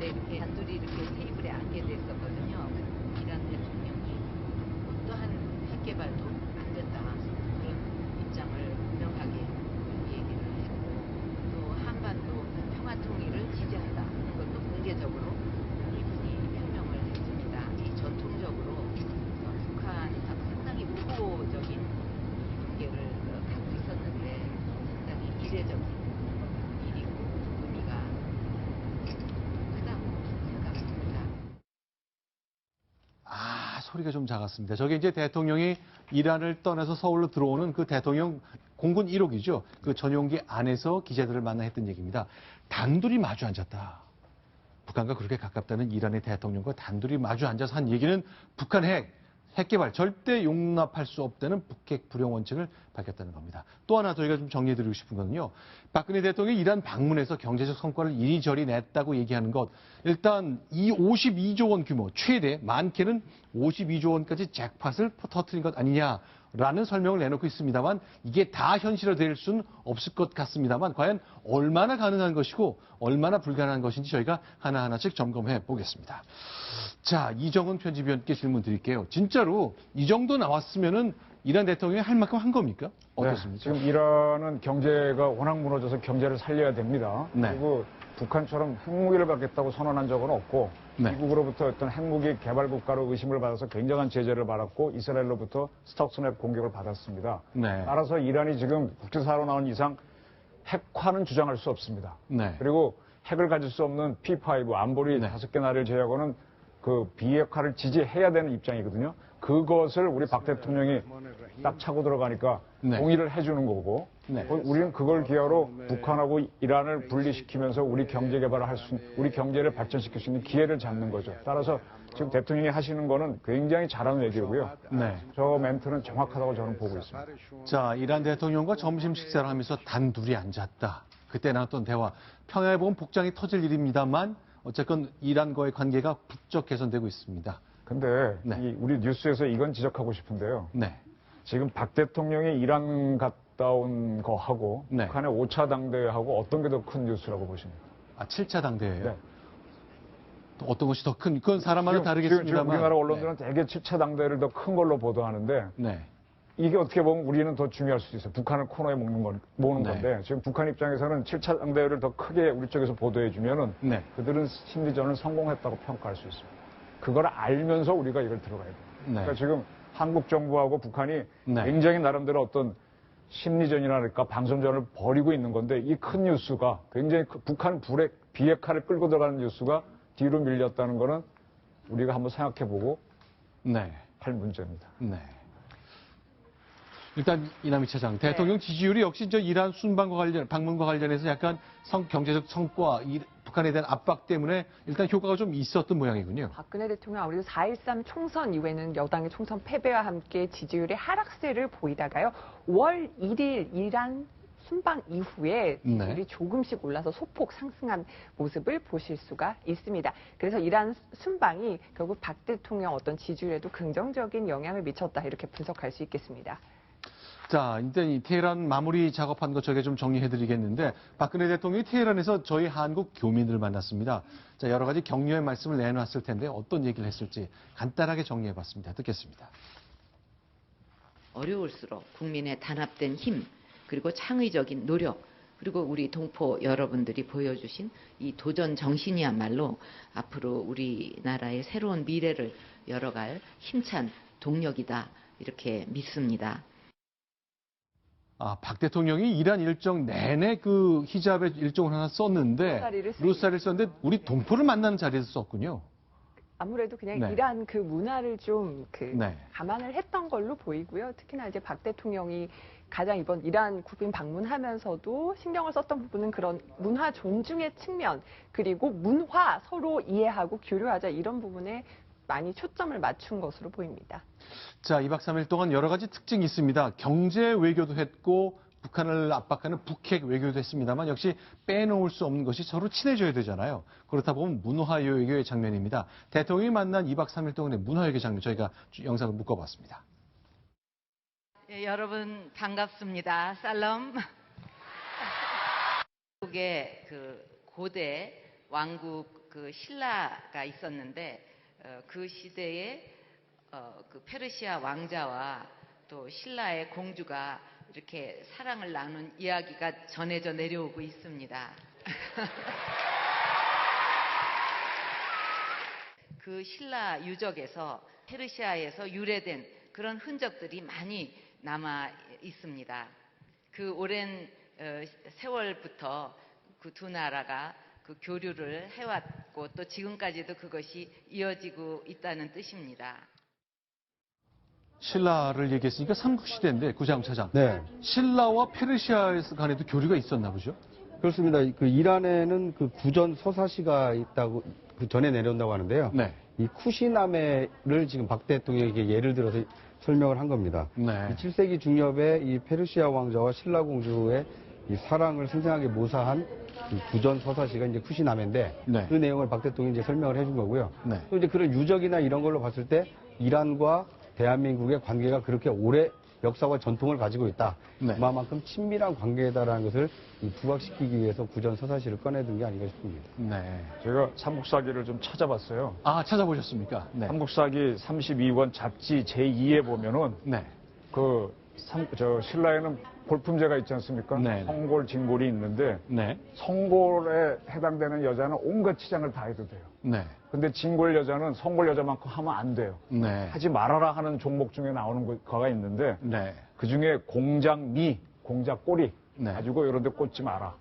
원래 이렇게 단둘이 이렇게 테이블에 앉게 됐었거든요. 이란 대통령이 어떠한 핵 개발도 안 된다. 그런 입장을 분명하게 얘기를 했고, 또 한반도 평화 통일을 지지한다. 그것도 공개적으로 이분이 표명을 했습니다. 이 전통적으로 북한하고 상당히 우호적인 관계를 갖고 있었는데 상당히 이례적인 일이고 의미가 크다고 생각합니다. 소리가 좀 작았습니다. 저게 이제 대통령이 이란을 떠나서 서울로 들어오는 그 대통령 공군 1호기죠. 그 전용기 안에서 기자들을 만나 했던 얘기입니다. 단둘이 마주 앉았다. 북한과 그렇게 가깝다는 이란의 대통령과 단둘이 마주 앉아서 한 얘기는 북한 핵 개발 절대 용납할 수 없다는 북핵 불용 원칙을 밝혔다는 겁니다. 또 하나 저희가 좀 정리해드리고 싶은 거는요. 박근혜 대통령이 이란 방문해서 경제적 성과를 이리저리 냈다고 얘기하는 것. 일단 이 52조 원 규모, 최대 많게는 52조 원까지 잭팟을 터뜨린 것 아니냐라는 설명을 내놓고 있습니다만 이게 다 현실화될 수는 없을 것 같습니다만 과연 얼마나 가능한 것이고 얼마나 불가능한 것인지 저희가 하나하나씩 점검해 보겠습니다. 자, 이정은 편집위원께 질문 드릴게요. 진짜로 이 정도 나왔으면은 이란 대통령이 할 만큼 한 겁니까? 어떻습니까? 네, 지금 이란은 경제가 워낙 무너져서 경제를 살려야 됩니다. 네. 그리고 북한처럼 핵무기를 갖겠다고 선언한 적은 없고 네. 미국으로부터 어떤 핵무기 개발 국가로 의심을 받아서 굉장한 제재를 받았고 이스라엘로부터 스톡스넷 공격을 받았습니다. 네. 따라서 이란이 지금 국제사로 나온 이상 핵화는 주장할 수 없습니다. 네. 그리고 핵을 가질 수 없는 P5 안보리 네. 5개 나라를 제외하고는 그 비핵화를 지지해야 되는 입장이거든요. 그것을 우리 박 대통령이 딱 차고 들어가니까 네. 동의를 해주는 거고 네. 우리는 그걸 기하로 북한하고 이란을 분리시키면서 우리 경제 개발을 우리 경제를 발전시킬 수 있는 기회를 잡는 거죠. 따라서 지금 대통령이 하시는 거는 굉장히 잘하는 얘기고요. 네. 저 멘트는 정확하다고 저는 보고 있습니다. 자, 이란 대통령과 점심 식사를 하면서 단둘이 앉았다. 그때 나눴던 대화. 평양에 보면 복장이 터질 일입니다만 어쨌건 이란과의 관계가 부쩍 개선되고 있습니다. 근데 네. 우리 뉴스에서 이건 지적하고 싶은데요. 네. 지금 박 대통령이 이란 갔다 온 거하고 네. 북한의 5차 당대회하고 어떤 게 더 큰 뉴스라고 보십니까? 7차 당대회예요. 네. 또 어떤 것이 더 큰, 그건 사람마다 다르겠습니다만. 지금 우리나라 언론들은 대개 7차 당대회를 더 큰 걸로 보도하는데 네. 이게 어떻게 보면 우리는 더 중요할 수도 있어요. 북한을 코너에 모으는 네. 건데 지금 북한 입장에서는 7차 당대회를 더 크게 우리 쪽에서 보도해 주면은 네. 그들은 심리전을 성공했다고 평가할 수 있습니다. 그걸 알면서 우리가 이걸 들어가야 돼요. 네. 그러니까 지금 한국 정부하고 북한이 네. 굉장히 나름대로 어떤 심리전이랄까 방송전을 벌이고 있는 건데 이 큰 뉴스가 굉장히 북한 비핵화를 끌고 들어가는 뉴스가 뒤로 밀렸다는 거는 우리가 한번 생각해보고 네. 할 문제입니다. 네. 일단 이남희 차장, 대통령 지지율이 역시 저 이란 방문과 관련해서 약간 경제적 성과, 북한에 대한 압박 때문에 일단 효과가 좀 있었던 모양이군요. 박근혜 대통령 아무래도 4.13 총선 이후에는 여당의 총선 패배와 함께 지지율의 하락세를 보이다가요. 5월 1일 이란 순방 이후에 지지율이 조금씩 올라서 소폭 상승한 모습을 보실 수가 있습니다. 그래서 이란 순방이 결국 박 대통령 어떤 지지율에도 긍정적인 영향을 미쳤다 이렇게 분석할 수 있겠습니다. 자, 이제 이 테헤란 마무리 작업한 거 저희가 좀 정리해드리겠는데 박근혜 대통령이 테헤란에서 저희 한국 교민들을 만났습니다. 자, 여러 가지 격려의 말씀을 내놨을 텐데 어떤 얘기를 했을지 간단하게 정리해봤습니다. 듣겠습니다. 어려울수록 국민의 단합된 힘, 그리고 창의적인 노력, 그리고 우리 동포 여러분들이 보여주신 이 도전 정신이야말로 앞으로 우리나라의 새로운 미래를 열어갈 힘찬 동력이다 이렇게 믿습니다. 박 대통령이 이란 일정 내내 그 히잡의 일정을 하나 썼는데 루사리를 썼는데 우리 동포를 만나는 자리에서 썼군요. 아무래도 그냥 네. 이란 그 문화를 좀 네. 감안을 했던 걸로 보이고요. 특히나 이제 박 대통령이 가장 이번 이란 국빈 방문하면서도 신경을 썼던 부분은 그런 문화 존중의 측면, 그리고 문화 서로 이해하고 교류하자 이런 부분에 많이 초점을 맞춘 것으로 보입니다. 자, 2박 3일 동안 여러 가지 특징이 있습니다. 경제 외교도 했고 북한을 압박하는 북핵 외교도 했습니다만 역시 빼놓을 수 없는 것이 서로 친해져야 되잖아요. 그렇다 보면 문화 외교의 장면입니다. 대통령이 만난 2박 3일 동안의 문화 외교 장면 저희가 영상을 묶어봤습니다. 예, 여러분 반갑습니다. 살롬. 한국의 그 고대 왕국 그 신라가 있었는데 그 시대에 그 페르시아 왕자와 또 신라의 공주가 이렇게 사랑을 나눈 이야기가 전해져 내려오고 있습니다. 그 신라 유적에서 페르시아에서 유래된 그런 흔적들이 많이 남아 있습니다. 그 오랜 세월부터 그 두 나라가 그 교류를 해왔고 또 지금까지도 그것이 이어지고 있다는 뜻입니다. 신라를 얘기했으니까 삼국시대인데 구자영 차장. 네, 신라와 페르시아 간에도 교류가 있었나 보죠? 그렇습니다. 그 이란에는 그 구전 서사시가 있다고 그 전에 내려온다고 하는데요. 네. 이 쿠시나메를 지금 박 대통령에게 예를 들어서 설명을 한 겁니다. 네. 이 7세기 중엽에 이 페르시아 왕자와 신라 공주의 이 사랑을 생생하게 묘사한 이 구전 서사시가 이제 쿠시나메인데 네. 그 내용을 박 대통령이 이제 설명을 해준 거고요. 네. 또 이제 그런 유적이나 이런 걸로 봤을 때 이란과 대한민국의 관계가 그렇게 오래 역사와 전통을 가지고 있다. 네. 그만큼 친밀한 관계다라는 것을 이 부각시키기 위해서 구전 서사시를 꺼내든 게 아닌가 싶습니다. 네. 제가 삼국사기를 좀 찾아봤어요. 아, 찾아보셨습니까? 네. 삼국사기 32권 잡지 제2에 보면은 네. 신라에는 골품제가 있지 않습니까? 네. 성골, 진골이 있는데 네. 성골에 해당되는 여자는 온갖 치장을 다 해도 돼요. 네. 근데 진골 여자는 성골 여자만큼 하면 안 돼요. 네. 하지 말아라 하는 종목 중에 나오는 거가 있는데 네. 그 중에 공작미, 공작꼬리 네. 가지고 이런 데 꽂지 마라.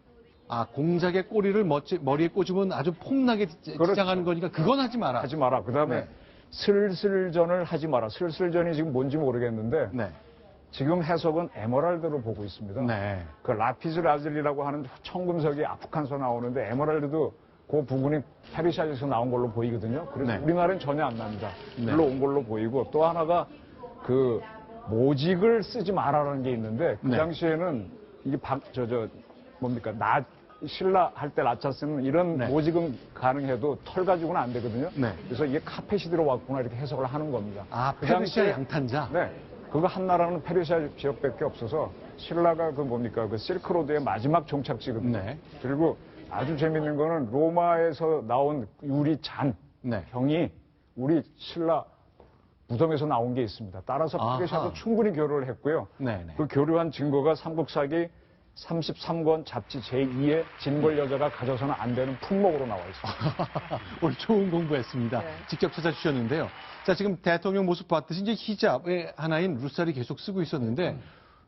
아, 공작의 꼬리를 머리에 꽂으면 아주 폼나게 치장하는 거니까 그건 하지 마라. 하지 마라. 그 다음에 네. 슬슬전을 하지 마라. 슬슬전이 지금 뭔지 모르겠는데 네. 지금 해석은 에메랄드로 보고 있습니다. 네. 그 라피스 라즐리라고 하는 청금석이 아프칸서 나오는데 에메랄드도 그 부분이 페르시아에서 나온 걸로 보이거든요. 그래서 네. 우리나라는 전혀 안 납니다. 네. 물로 온 걸로 보이고 또 하나가 그 모직을 쓰지 말아라는 게 있는데 그 네. 당시에는 이게 뭡니까 신라 할 때 라차 쓰는 이런 네. 모직은 가능해도 털 가지고는 안 되거든요. 네. 그래서 이게 카펫이 들어왔구나 이렇게 해석을 하는 겁니다. 아, 그 페르시아 당시에 양탄자? 네. 그거 한 나라는 페르시아 지역밖에 없어서 신라가 그 실크로드의 마지막 종착지거든요. 네. 그리고 아주 재밌는 거는 로마에서 나온 유리 잔 네. 병이 우리 신라 무덤에서 나온 게 있습니다. 따라서 아하. 페르시아도 충분히 교류를 했고요. 네. 네. 그 교류한 증거가 삼국사기 33권 잡지 제2의 진골 여자가 가져서는 안 되는 품목으로 나와 있습니다. 오늘 좋은 공부했습니다. 네. 직접 찾아주셨는데요. 자, 지금 대통령 모습 봤듯이 이제 히잡의 하나인 루살이 계속 쓰고 있었는데,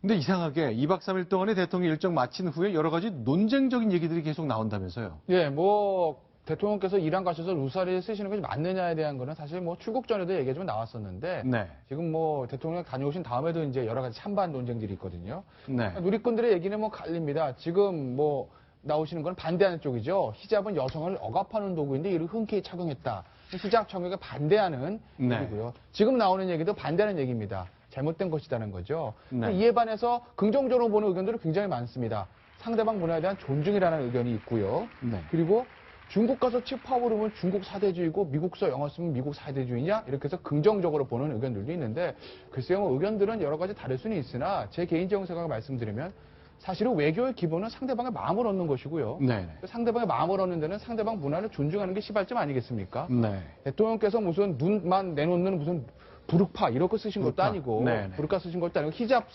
근데 이상하게 2박 3일 동안의 대통령 일정 마친 후에 여러 가지 논쟁적인 얘기들이 계속 나온다면서요. 예, 뭐 대통령께서 이란 가셔서 루사리를 쓰시는 것이 맞느냐에 대한 거는 사실 뭐 출국 전에도 얘기가 좀 나왔었는데 네. 지금 뭐 대통령 다녀오신 다음에도 이제 여러 가지 찬반 논쟁들이 있거든요. 네. 누리꾼들의 얘기는 뭐 갈립니다. 지금 뭐 나오시는 건 반대하는 쪽이죠. 히잡은 여성을 억압하는 도구인데 이를 흔쾌히 착용했다. 히잡 착용에 반대하는 네. 얘기고요. 지금 나오는 얘기도 반대하는 얘기입니다. 잘못된 것이라는 거죠. 네. 이에 반해서 긍정적으로 보는 의견들이 굉장히 많습니다. 상대방 문화에 대한 존중이라는 의견이 있고요. 네. 그리고 중국 가서 칩합을 하면 중국 사대주의고 미국서 영어 쓰면 미국 사대주의냐 이렇게 해서 긍정적으로 보는 의견들도 있는데 글쎄요 뭐 의견들은 여러 가지 다를 수는 있으나 제 개인적인 생각을 말씀드리면 사실은 외교의 기본은 상대방의 마음을 얻는 것이고요. 네. 상대방의 마음을 얻는 데는 상대방 문화를 존중하는 게 시발점 아니겠습니까? 네. 대통령께서 무슨 눈만 내놓는 무슨 부르파 이런 거 쓰신 것도 부르카. 아니고 네네. 부르카 쓰신 것도 아니고 히잡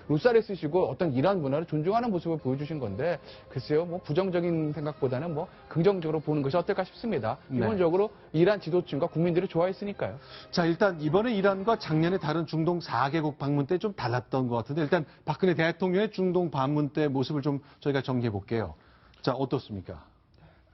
루사리 쓰시고 어떤 이란 문화를 존중하는 모습을 보여주신 건데 글쎄요 뭐 부정적인 생각보다는 뭐 긍정적으로 보는 것이 어떨까 싶습니다. 네. 기본적으로 이란 지도층과 국민들이 좋아했으니까요. 자, 일단 이번에 이란과 작년에 다른 중동 4개국 방문 때 좀 달랐던 것 같은데 일단 박근혜 대통령의 중동 방문 때 모습을 좀 저희가 정리해 볼게요. 자, 어떻습니까?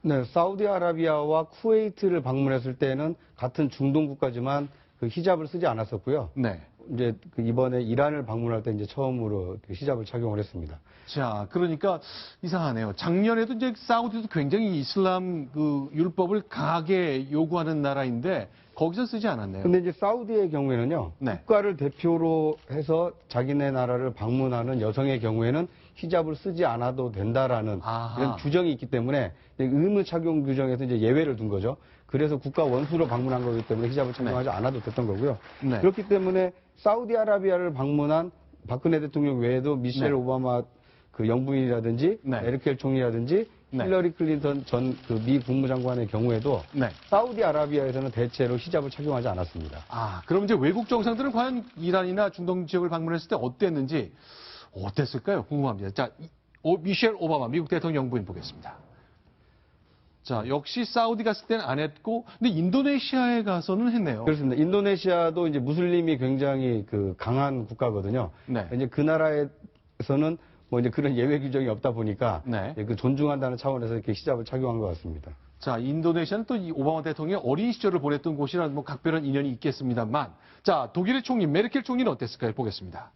네, 사우디아라비아와 쿠웨이트를 방문했을 때는 같은 중동 국가지만 그 히잡을 쓰지 않았었고요. 네. 이제 그 이번에 이란을 방문할 때 이제 처음으로 그 히잡을 착용을 했습니다. 자, 그러니까 이상하네요. 작년에도 이제 사우디도 굉장히 이슬람 그 율법을 강하게 요구하는 나라인데 거기서 쓰지 않았네요. 근데 이제 사우디의 경우에는요. 네. 국가를 대표로 해서 자기네 나라를 방문하는 여성의 경우에는 히잡을 쓰지 않아도 된다라는 아하. 이런 규정이 있기 때문에 의무 착용 규정에서 이제 예외를 둔 거죠. 그래서 국가 원수로 방문한 거기 때문에 히잡을 착용하지 않아도 됐던 거고요. 네. 그렇기 때문에 사우디아라비아를 방문한 박근혜 대통령 외에도 미셸 네. 오바마 그 영부인이라든지 네. 메르켈 총리라든지 네. 힐러리 클린턴 전 그 미 국무장관의 경우에도 네. 사우디아라비아에서는 대체로 히잡을 착용하지 않았습니다. 아, 그럼 이제 외국 정상들은 과연 이란이나 중동 지역을 방문했을 때 어땠을까요? 궁금합니다. 자, 미셸 오바마 미국 대통령 부인 보겠습니다. 자, 역시 사우디 갔을 때는 안 했고, 근데 인도네시아에 가서는 했네요. 그렇습니다. 인도네시아도 이제 무슬림이 굉장히 그 강한 국가거든요. 네. 이제 그 나라에서는 뭐 이제 그런 예외 규정이 없다 보니까 네. 그 존중한다는 차원에서 이렇게 히잡을 착용한 것 같습니다. 자, 인도네시아는 또 이 오바마 대통령이 어린 시절을 보냈던 곳이라 뭐 각별한 인연이 있겠습니다만, 자, 독일의 총리 메르켈 총리는 어땠을까요? 보겠습니다.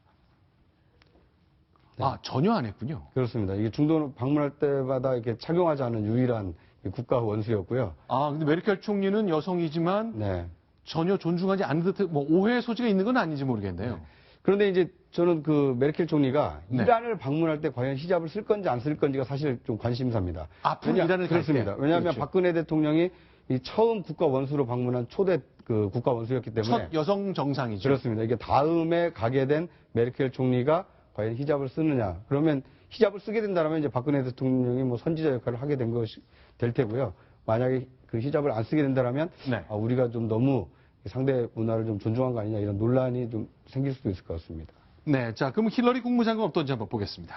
네. 아, 전혀 안 했군요. 그렇습니다. 이게 중동 방문할 때마다 이렇게 착용하지 않은 유일한 국가 원수였고요. 아, 근데 메르켈 총리는 여성이지만 네. 전혀 존중하지 않는 듯, 뭐 오해의 소지가 있는 건 아닌지 모르겠네요. 그런데 이제 저는 그 메르켈 총리가 네. 이란을 방문할 때 과연 히잡을 쓸 건지 안 쓸 건지가 사실 좀 관심사입니다. 앞으로 이란을 갈 그렇습니다. 때. 왜냐하면 그렇죠. 박근혜 대통령이 이 처음 국가 원수로 방문한 초대 그 국가 원수였기 때문에 첫 여성 정상이죠. 그렇습니다. 이게 다음에 가게 된 메르켈 총리가 과연 히잡을 쓰느냐. 그러면 히잡을 쓰게 된다면 이제 박근혜 대통령이 뭐 선지자 역할을 하게 된 것이 될 테고요. 만약에 그 히잡을 안 쓰게 된다면 네. 우리가 좀 너무 상대 문화를 좀 존중한 거 아니냐 이런 논란이 좀 생길 수도 있을 것 같습니다. 네, 자, 그럼 힐러리 국무장관 어떤지 한번 보겠습니다.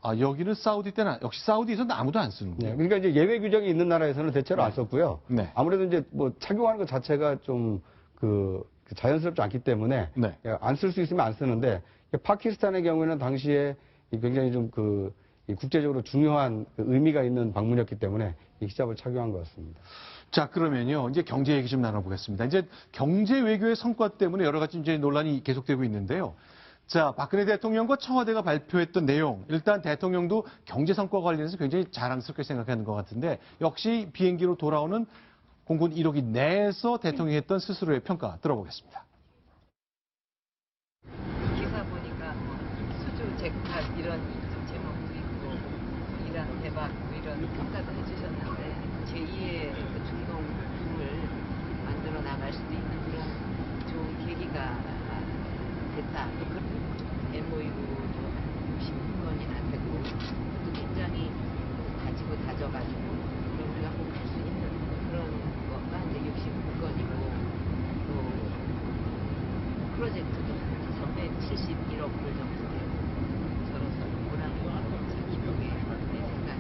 아, 여기는 사우디 때는 역시 사우디에서는 아무도 안 쓰는 네, 거예요. 그러니까 이제 예외 규정이 있는 나라에서는 대체로 안 썼고요. 네. 아무래도 이제 뭐 착용하는 것 자체가 좀 그 자연스럽지 않기 때문에 네. 안 쓸 수 있으면 안 쓰는데 파키스탄의 경우에는 당시에 굉장히 좀 그 국제적으로 중요한 그 의미가 있는 방문이었기 때문에 이 히잡을 착용한 것 같습니다. 자, 그러면요. 이제 경제 얘기 좀 나눠보겠습니다. 이제 경제 외교의 성과 때문에 여러 가지 이제 논란이 계속되고 있는데요. 자, 박근혜 대통령과 청와대가 발표했던 내용. 일단 대통령도 경제 성과 관련해서 굉장히 자랑스럽게 생각하는 것 같은데 역시 비행기로 돌아오는 공군 1호기 내에서 대통령이 했던 스스로의 평가 들어보겠습니다. 기사 보니까 수주 잭팟 이런 제목도 있고 이란 대박 뭐 이런 평가도 해주셨는데 제2의 그 중동 붐을 만들어 나갈 수도 있는 그런 좋은 계기가 됐다. 또 그 MOU도 한 60건이나 되고 또 굉장히 다지고 다져가지고 우리가 꼭 할 수 있는 그런 거가 이제 69건이고 또 프로젝트도 371억 불 정도 되고 저로서 보람이 참 기쁘게 생각이 듭니다.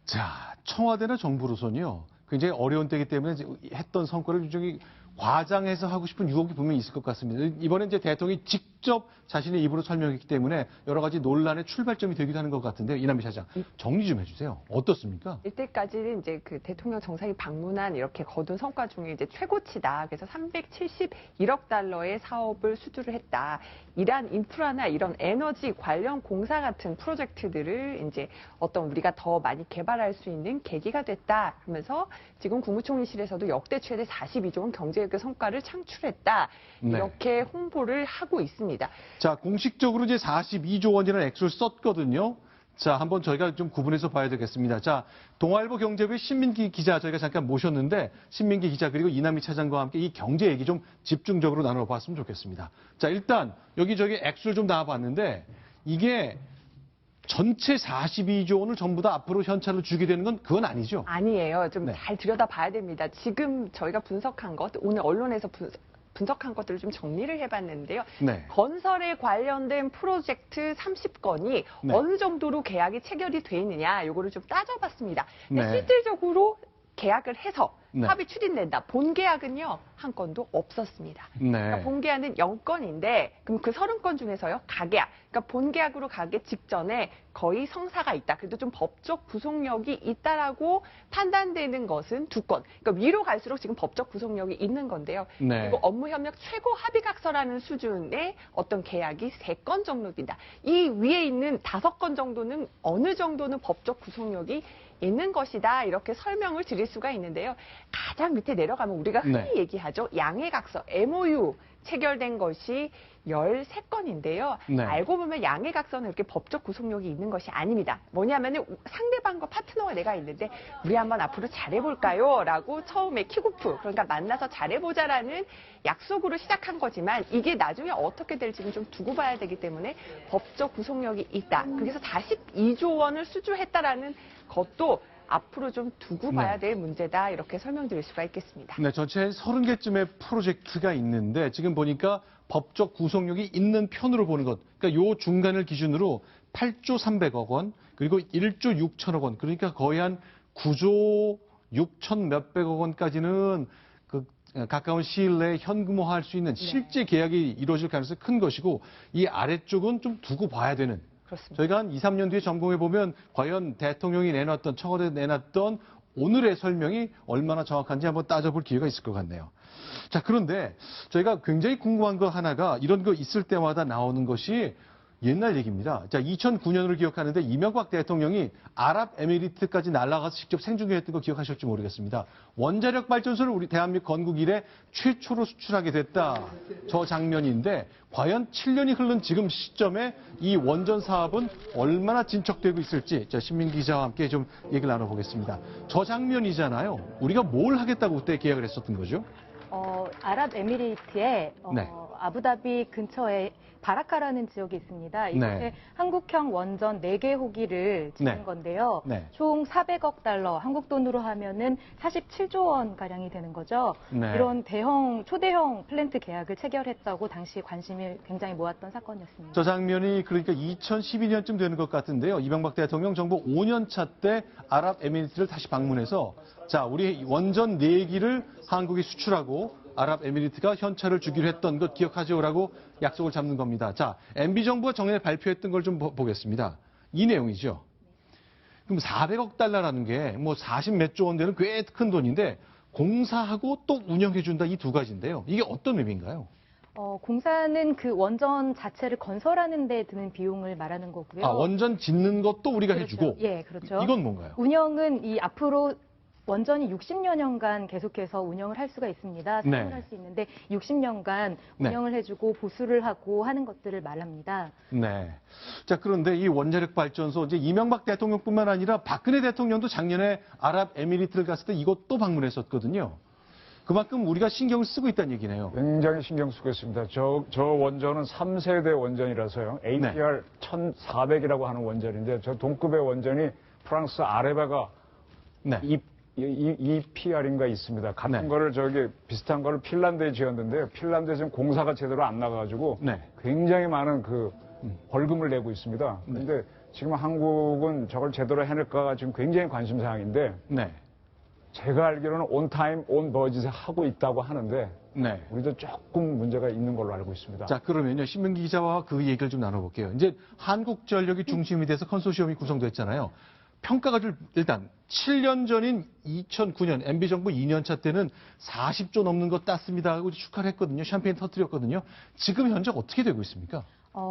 자, 청와대나 정부로서는요. 굉장히 어려운 때이기 때문에 이제 했던 성과를 굉장히 과장해서 하고 싶은 유혹이 분명히 있을 것 같습니다. 이번에 이제 대통령이 직접 자신의 입으로 설명했기 때문에 여러 가지 논란의 출발점이 되기도 하는 것 같은데요. 이남미 차장, 정리 좀 해주세요. 어떻습니까? 이때까지는 이제 그 대통령 정상이 방문한 이렇게 거둔 성과 중에 이제 최고치다. 그래서 371억 달러의 사업을 수주를 했다. 이란 인프라나 이런 에너지 관련 공사 같은 프로젝트들을 이제 어떤 우리가 더 많이 개발할 수 있는 계기가 됐다. 하면서 지금 국무총리실에서도 역대 최대 42조 원 경제외교 성과를 창출했다. 네. 이렇게 홍보를 하고 있습니다. 자, 공식적으로 이제 42조 원이라는 액수를 썼거든요. 자, 한번 저희가 좀 구분해서 봐야 되겠습니다. 자, 동아일보 경제부의 신민기 기자 저희가 잠깐 모셨는데 신민기 기자 그리고 이남미 차장과 함께 이 경제 얘기 좀 집중적으로 나눠봤으면 좋겠습니다. 자, 일단 여기저기 액수를 좀 나와봤는데 이게 전체 42조 원을 전부 다 앞으로 현찰로 주게 되는 건 그건 아니죠? 아니에요. 좀 네. 잘 들여다봐야 됩니다. 지금 저희가 분석한 것, 오늘 언론에서 분석한 것들을 좀 정리를 해봤는데요. 네. 건설에 관련된 프로젝트 30건이 네. 어느 정도로 계약이 체결이 돼 있느냐, 요거를 좀 따져봤습니다. 근데 네. 실질적으로 계약을 해서 네. 합의 추진된다. 본 계약은요, 한 건도 없었습니다. 네. 그러니까 본 계약은 0건인데, 그럼 그 30건 중에서요, 가계약. 그러니까 본 계약으로 가기 직전에 거의 성사가 있다. 그래도 좀 법적 구속력이 있다라고 판단되는 것은 2건. 그러니까 위로 갈수록 지금 법적 구속력이 있는 건데요. 네. 그리고 업무협력 최고 합의각서라는 수준의 어떤 계약이 3건 정도 된다. 이 위에 있는 5건 정도는 어느 정도는 법적 구속력이 있는 것이다. 이렇게 설명을 드릴 수가 있는데요. 가장 가장 밑에 내려가면 우리가 흔히 네. 얘기하죠. 양해각서 MOU 체결된 것이 13건인데요. 네. 알고 보면 양해각서는 이렇게 법적 구속력이 있는 것이 아닙니다. 뭐냐면은 상대방과 파트너가 내가 있는데 우리 한번 앞으로 잘해볼까요? 라고 처음에 킥오프, 그러니까 만나서 잘해보자라는 약속으로 시작한 거지만 이게 나중에 어떻게 될지는 좀 두고 봐야 되기 때문에 법적 구속력이 있다. 그래서 42조 원을 수주했다라는 것도 앞으로 좀 두고 봐야 될 문제다. 이렇게 설명드릴 수가 있겠습니다. 네, 전체 30개쯤의 프로젝트가 있는데 지금 보니까 법적 구속력이 있는 편으로 보는 것. 그러니까 요 중간을 기준으로 8조 300억 원, 그리고 1조 6천억 원. 그러니까 거의 한 9조 6천 몇백억 원까지는 그 가까운 시일 내에 현금화할 수 있는 실제 계약이 이루어질 가능성이 큰 것이고 이 아래쪽은 좀 두고 봐야 되는. 그렇습니다. 저희가 한 2, 3년 뒤에 점검해 보면 과연 대통령이 내놨던 청와대에 내놨던 오늘의 설명이 얼마나 정확한지 한번 따져볼 기회가 있을 것 같네요. 자, 그런데 저희가 굉장히 궁금한 거 하나가 이런 거 있을 때마다 나오는 것이 옛날 얘기입니다. 자, 2009년을 기억하는데 이명박 대통령이 아랍에미리트까지 날아가서 직접 생중계했던 거 기억하실지 모르겠습니다. 원자력 발전소를 우리 대한민국 건국 이래 최초로 수출하게 됐다. 저 장면인데 과연 7년이 흐른 지금 시점에 이 원전 사업은 얼마나 진척되고 있을지 신민 기자와 함께 좀 얘기를 나눠보겠습니다. 저 장면이잖아요. 우리가 뭘 하겠다고 그때 계약을 했었던 거죠? 아랍에미리트의 네. 아부다비 근처에 바라카라는 지역이 있습니다. 이곳에 네. 한국형 원전 4개 호기를 짓는 네. 건데요. 네. 총 400억 달러, 한국 돈으로 하면은 47조 원 가량이 되는 거죠. 네. 이런 초대형 플랜트 계약을 체결했다고 당시 관심이 굉장히 모았던 사건이었습니다. 저 장면이 그러니까 2012년쯤 되는 것 같은데요. 이명박 대통령 정부 5년 차 때 아랍에미리트를 다시 방문해서 자, 우리 원전 4기를 한국이 수출하고 아랍에미리트가 현찰을 주기로 했던 것 기억하죠라고 약속을 잡는 겁니다. 자, MB정부가 정례 발표했던 걸 좀 보겠습니다. 이 내용이죠. 그럼 400억 달러라는 게 뭐 40 몇 조 원 되는 꽤 큰 돈인데 공사하고 또 운영해준다 이 두 가지인데요. 이게 어떤 의미인가요? 공사는 그 원전 자체를 건설하는 데 드는 비용을 말하는 거고요. 아, 원전 짓는 것도 우리가 그렇죠. 해주고. 예, 그렇죠. 이건 뭔가요? 운영은 이 앞으로 원전이 60여 년간 계속해서 운영을 할 수가 있습니다. 사용을 네. 할 수 있는데 60년간 네. 운영을 해주고 보수를 하고 하는 것들을 말합니다. 네. 자, 그런데 이 원자력 발전소 이제 이명박 대통령뿐만 아니라 박근혜 대통령도 작년에 아랍에미리트를 갔을 때 이것도 방문했었거든요. 그만큼 우리가 신경을 쓰고 있다는 얘기네요. 굉장히 신경 쓰고 있습니다. 저 원전은 3세대 원전이라서요. APR 1400이라고 하는 원전인데 저 동급의 원전이 프랑스 아레바가 네. EPR인가 있습니다. 같은 네. 거를 비슷한 거를 핀란드에 지었는데요. 핀란드에 지금 공사가 제대로 안 나가가지고 네. 굉장히 많은 그 벌금을 내고 있습니다. 그런데 지금 한국은 저걸 제대로 해낼까가 지금 굉장히 관심사항인데 네. 제가 알기로는 온 타임, 온 버짓에 하고 있다고 하는데 네. 우리도 조금 문제가 있는 걸로 알고 있습니다. 자, 그러면요. 신민기 기자와 그 얘기를 좀 나눠볼게요. 이제 한국전력이 중심이 돼서 컨소시엄이 구성됐잖아요. 평가가 좀 일단 7년 전인 2009년 MB정부 2년차 때는 40조 넘는 거 땄습니다 하고 축하를 했거든요. 샴페인 터뜨렸거든요. 지금 현재 어떻게 되고 있습니까?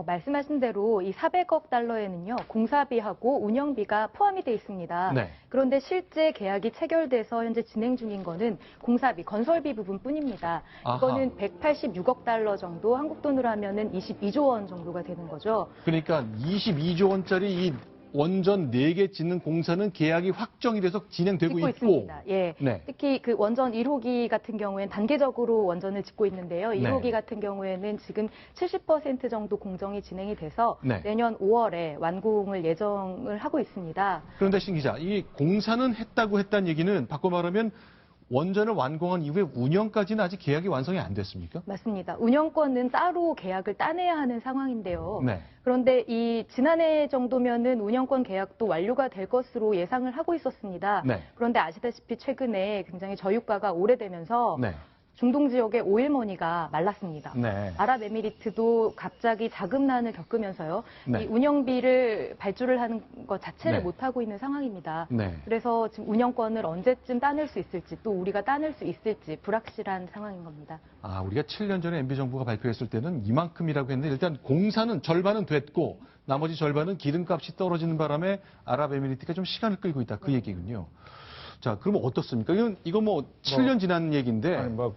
말씀하신 대로 이 400억 달러에는요, 공사비하고 운영비가 포함이 돼 있습니다. 네. 그런데 실제 계약이 체결돼서 현재 진행 중인 거는 공사비, 건설비 부분뿐입니다. 아하. 이거는 186억 달러 정도, 한국 돈으로 하면은 22조 원 정도가 되는 거죠. 그러니까 22조 원짜리 이 원전 4개 짓는 공사는 계약이 확정이 돼서 진행되고 짓고 있고. 있습니다. 예. 네. 특히 그 원전 1호기 같은 경우에는 단계적으로 원전을 짓고 있는데요. 네. 1호기 같은 경우에는 지금 70% 정도 공정이 진행이 돼서 네. 내년 5월에 완공을 예정을 하고 있습니다. 그런데 신 기자, 이 공사는 했다는 얘기는 바꿔 말하면 원전을 완공한 이후에 운영까지는 아직 계약이 완성이 안 됐습니까? 맞습니다. 운영권은 따로 계약을 따내야 하는 상황인데요. 네. 그런데 이 지난해 정도면은 운영권 계약도 완료가 될 것으로 예상을 하고 있었습니다. 네. 그런데 아시다시피 최근에 굉장히 저유가가 오래되면서 네. 중동 지역의 오일머니가 말랐습니다. 네. 아랍에미리트도 갑자기 자금난을 겪으면서요. 네. 이 운영비를 발주를 하는 것 자체를 네. 못하고 있는 상황입니다. 네. 그래서 지금 운영권을 언제쯤 따낼 수 있을지 또 우리가 따낼 수 있을지 불확실한 상황인 겁니다. 아, 우리가 7년 전에 MB정부가 발표했을 때는 이만큼이라고 했는데 일단 공사는 절반은 됐고 나머지 절반은 기름값이 떨어지는 바람에 아랍에미리트가 좀 시간을 끌고 있다. 그 얘기군요. 자, 그러면 어떻습니까? 이거 뭐 7년 지난 얘기인데 아니, 뭐,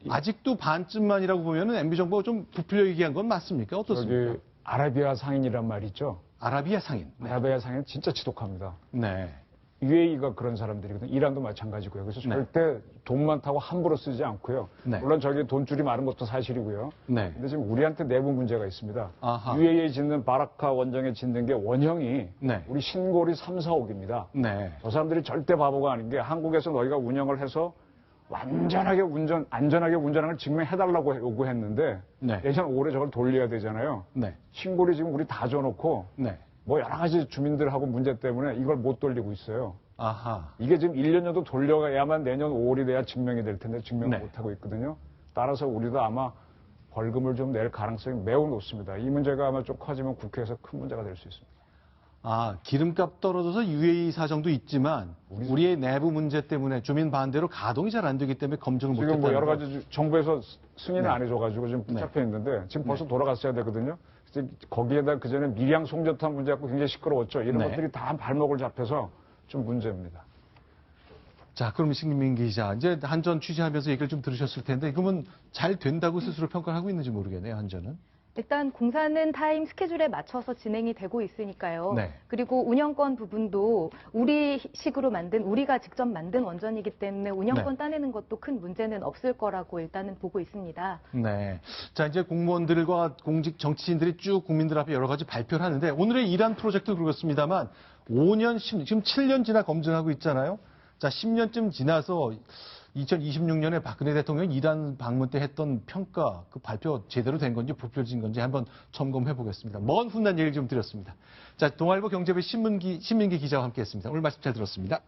아직도 반쯤만이라고 보면은 MB 정부가 좀 부풀려 얘기한 건 맞습니까? 어떻습니까? 저기 아라비아 상인이란 말 있죠. 아라비아 상인. 네. 아라비아 상인 진짜 지독합니다. 네. UAE가 그런 사람들이거든요. 이란도 마찬가지고요. 그래서 네. 절대 돈만 타고 함부로 쓰지 않고요. 네. 물론 저기 돈줄이 많은 것도 사실이고요. 네. 근데 지금 우리한테 내부 문제가 있습니다. 아하. UAE 짓는 바라카 원정에 짓는 게 원형이 네. 우리 신골이 3, 4억입니다. 네. 저 사람들이 절대 바보가 아닌 게 한국에서 너희가 운영을 해서 안전하게 운전하는 걸 증명해달라고 요구했는데 네. 내년 5월에 저걸 돌려야 되잖아요. 네. 신골이 지금 우리 다 줘놓고 네. 뭐 여러 가지 주민들하고 문제 때문에 이걸 못 돌리고 있어요. 아하. 이게 지금 1년 정도 돌려야만 내년 5월이 돼야 증명이 될 텐데 증명을 네. 못하고 있거든요. 따라서 우리도 아마 벌금을 좀 낼 가능성이 매우 높습니다. 이 문제가 아마 좀 커지면 국회에서 큰 문제가 될 수 있습니다. 아, 기름값 떨어져서 UAE 사정도 있지만 우리의 내부 문제 때문에 주민 반대로 가동이 잘 안 되기 때문에 검증을 지금 못했다는 뭐 여러 거. 가지 정부에서 승인을 네. 안 해줘가지고 지금 네. 붙잡혀 있는데 지금 벌써 돌아갔어야 되거든요. 그래서 거기에다 그 전에 밀양 송전탄 문제 갖고 굉장히 시끄러웠죠. 이런 네. 것들이 다 발목을 잡혀서 좀 문제입니다. 자, 그럼 신민기 기자, 이제 한전 취재하면서 얘기를 좀 들으셨을 텐데, 그러면 잘 된다고 스스로 평가를 하고 있는지 모르겠네요, 한전은. 일단 공사는 타임 스케줄에 맞춰서 진행이 되고 있으니까요. 네. 그리고 운영권 부분도 우리식으로 만든, 우리가 직접 만든 원전이기 때문에 운영권 네. 따내는 것도 큰 문제는 없을 거라고 일단은 보고 있습니다. 네. 자, 이제 공무원들과 공직 정치인들이 쭉 국민들 앞에 여러 가지 발표를 하는데, 오늘의 이란 프로젝트도 그렇습니다만, 5년, 지금 7년 지나 검증하고 있잖아요. 자, 10년쯤 지나서 2026년에 박근혜 대통령이 이란 방문 때 했던 평가, 그 발표 제대로 된 건지 부풀려진 건지 한번 점검해 보겠습니다. 먼 훗날 얘기를 좀 드렸습니다. 자, 동아일보 경제부 신민기 기자와 함께 했습니다. 오늘 말씀 잘 들었습니다.